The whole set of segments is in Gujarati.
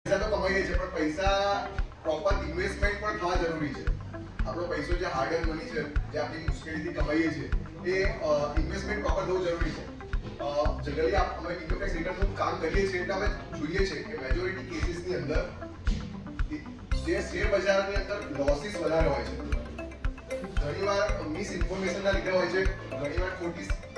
પૈસા તો કમાઈએ છે પણ પૈસા પ્રોપર ઇન્વેસ્ટમેન્ટ પણ થવા જરૂરી છે. આપણો પૈસો જે હાર્ડ એન્ડ મની છે, જે આપણી મુશ્કેલીથી કમાઈએ છીએ, એ ઇન્વેસ્ટમેન્ટ પ્રોપર થવું જરૂરી છે. જનરલી અમે ઇન્કમ ટેક્સ રિટર્નનું કામ કરીએ છીએ એટલે અમે જોઈએ છીએ કે મેજોરિટી કેસીસની અંદર જે શેર બજારની અંદર લોસીસ વધારે હોય છે. ઘણીવાર મિસ ઇન્ફોર્મેશનના લીધે હોય છે, ઘણીવાર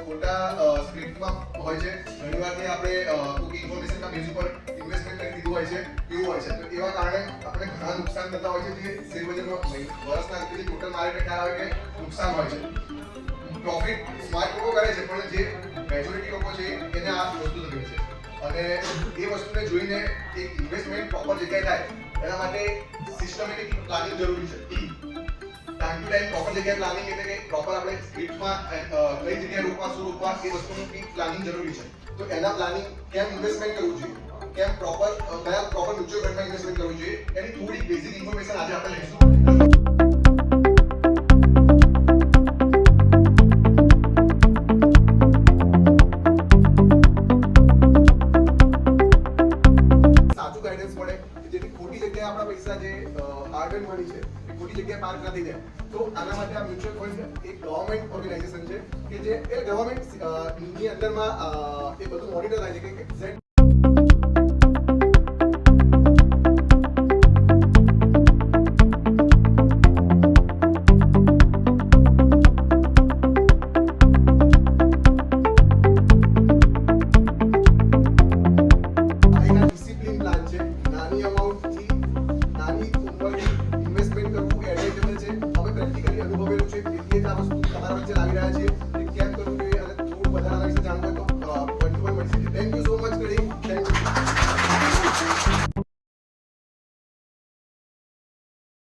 ખોટા સ્ક્રિપ્ટમાં હોય છે, ઘણીવાર આપણે કોઈ ઇન્ફોર્મેશનના બેઝ ઉપર ઇન્વેસ્ટમેન્ટ કરી દીધું હોય છે, એવું હોય છે. તો એવા કારણે આપણે ઘણા નુકસાન થતા હોય છે. જે શેર બજારમાં વર્ષના અંતથી ટોટલ માર્કેટ ખ્યાલ આવે કે નુકસાન હોય છે. પ્રોફિટ સ્માર્ટ લોકો કરે છે પણ જે મેજોરિટી લોકો છે એને આ વસ્તુ થતી છે. અને એ વસ્તુને જોઈને એક ઇન્વેસ્ટમેન્ટ પ્રોપર જગ્યાએ થાય એના માટે સિસ્ટમેટિક પ્લાનિંગ જરૂરી છે. ટાઈમ ટુ ટાઈમ પ્રોપર જગ્યાએ પ્લાનિંગ એટલે કે પ્રોપર આપણે સ્ક્રિપ્ટમાં કઈ જગ્યાએ રોકવા શું રોકવા એ વસ્તુનું બી પ્લાનિંગ જરૂરી છે. તો એના પ્લાનિંગ કેમ ઇન્વેસ્ટમેન્ટ કરવું જોઈએ, કેમ કયા પ્રોપર મ્યુચ્યુઅલ ફંડમાં ઇન્વેસ્ટમેન્ટ કરવું જોઈએ, એની થોડી બેઝિક ઇન્ફોર્મેશન આજે આપણે લઈશું. સાચું ગાઈડન્સ મળે જેથી ખોટી જગ્યાએ આપણા પૈસા જે હાર્ડ એન્ડ મની છે એ ખોટી જગ્યાએ પાર્ક ના થઈ જાય. તો આના માટે આ મ્યુચ્યુઅલ ફંડ એક ગવર્મેન્ટ ઓર્ગેનાઇઝેશન છે કે જે એ ગવર્મેન્ટ ની અંદરમાં એ બધું મોનિટર થાય છે કે એક્ઝેક્ટ